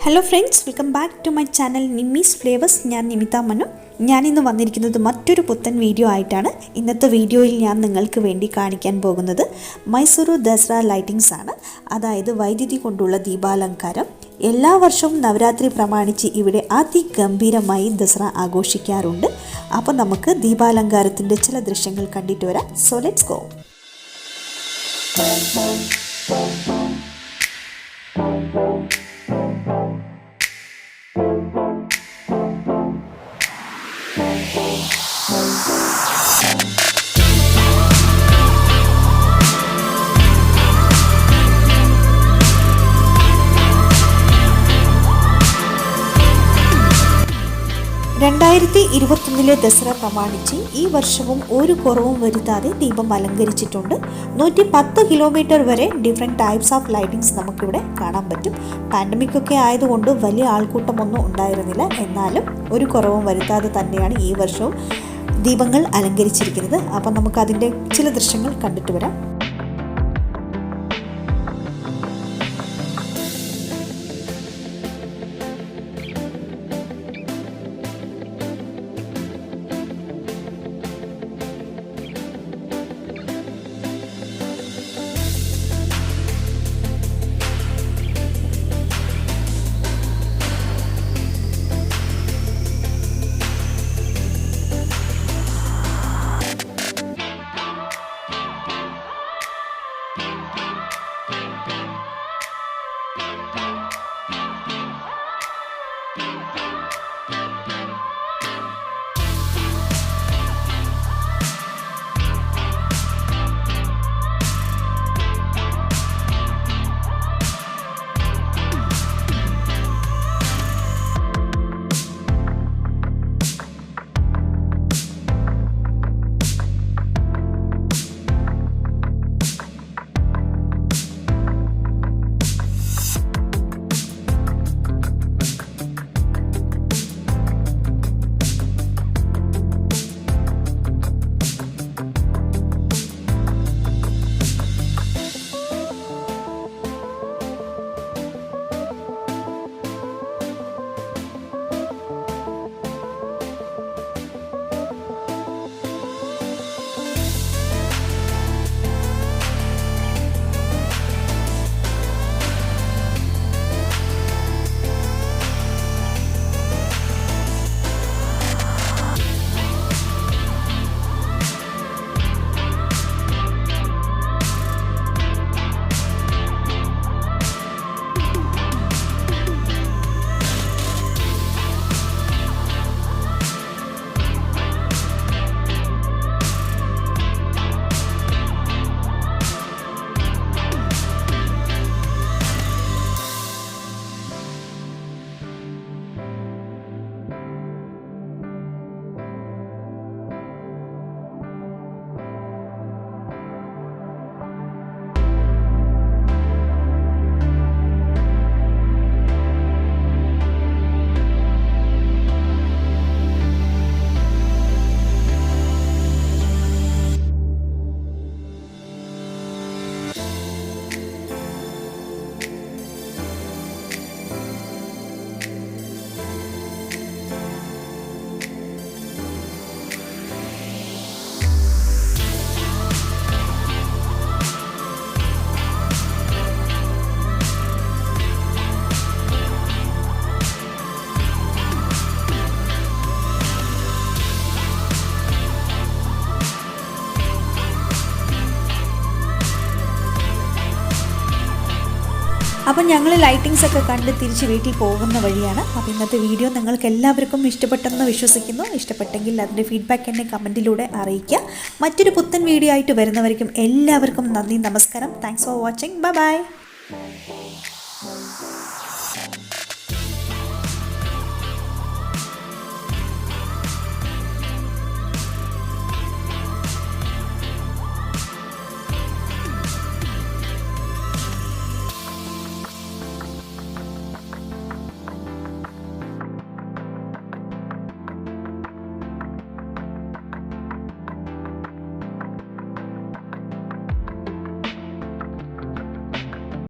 Hello friends, welcome back to my channel Nimmi's Flavours. ഞാൻ നിമിത മനു. ഞാൻ ഇന്ന് വന്നിരിക്കുന്നത് മറ്റൊരു പുത്തൻ വീഡിയോ ആയിട്ടാണ്. ഇന്നത്തെ വീഡിയോയിൽ ഞാൻ നിങ്ങൾക്ക് വേണ്ടി കാണിക്കാൻ പോകുന്നത് മൈസൂരു ദസറ ലൈറ്റിംഗ്സ് ആണ്. അതായത് വൈദ്യുതി കൊണ്ടുള്ള ദീപാലങ്കാരം. എല്ലാ വർഷവും നവരാത്രി പ്രമാണിച്ച് ഇവിടെ അതിഗംഭീരമായി ദസറ ആഘോഷിക്കാറുണ്ട്. അപ്പോൾ നമുക്ക് ദീപാലങ്കാരത്തിന്റെ ചില ദൃശ്യങ്ങൾ കണ്ടിട്ട് വരാം. So let's go. ദസറ പ്രമാണിച്ച് ഈ വർഷവും ഒരു കുറവും വരുത്താതെ ദീപം അലങ്കരിച്ചിട്ടുണ്ട്. 110 കിലോമീറ്റർ വരെ ഡിഫറെൻറ്റ് ടൈപ്സ് ഓഫ് ലൈറ്റിങ്സ് നമുക്കിവിടെ കാണാൻ പറ്റും. പാൻഡമിക് ഒക്കെ ആയതുകൊണ്ട് വലിയ ആൾക്കൂട്ടമൊന്നും ഉണ്ടായിരുന്നില്ല. എന്നാലും ഒരു കുറവും വരുത്താതെ തന്നെയാണ് ഈ വർഷവും ദീപങ്ങൾ അലങ്കരിച്ചിരിക്കുന്നത്. അപ്പം നമുക്കതിൻ്റെ ചില ദൃശ്യങ്ങൾ കണ്ടിട്ട് വരാം. അപ്പം ഞങ്ങൾ ലൈറ്റിങ്സ് ഒക്കെ കണ്ട് തിരിച്ച് വീട്ടിൽ പോകുന്ന വഴിയാണ്. അപ്പോൾ ഇന്നത്തെ വീഡിയോ നിങ്ങൾക്ക് എല്ലാവർക്കും ഇഷ്ടപ്പെട്ടെന്ന് വിശ്വസിക്കുന്നു. ഇഷ്ടപ്പെട്ടെങ്കിൽ അതിൻ്റെ ഫീഡ്ബാക്ക് എന്നെ കമൻറ്റിലൂടെ അറിയിക്കുക. മറ്റൊരു പുത്തൻ വീഡിയോ ആയിട്ട് വരുന്നവർക്കും എല്ലാവർക്കും നന്ദി, നമസ്കാരം. Thanks for watching. Bye bye.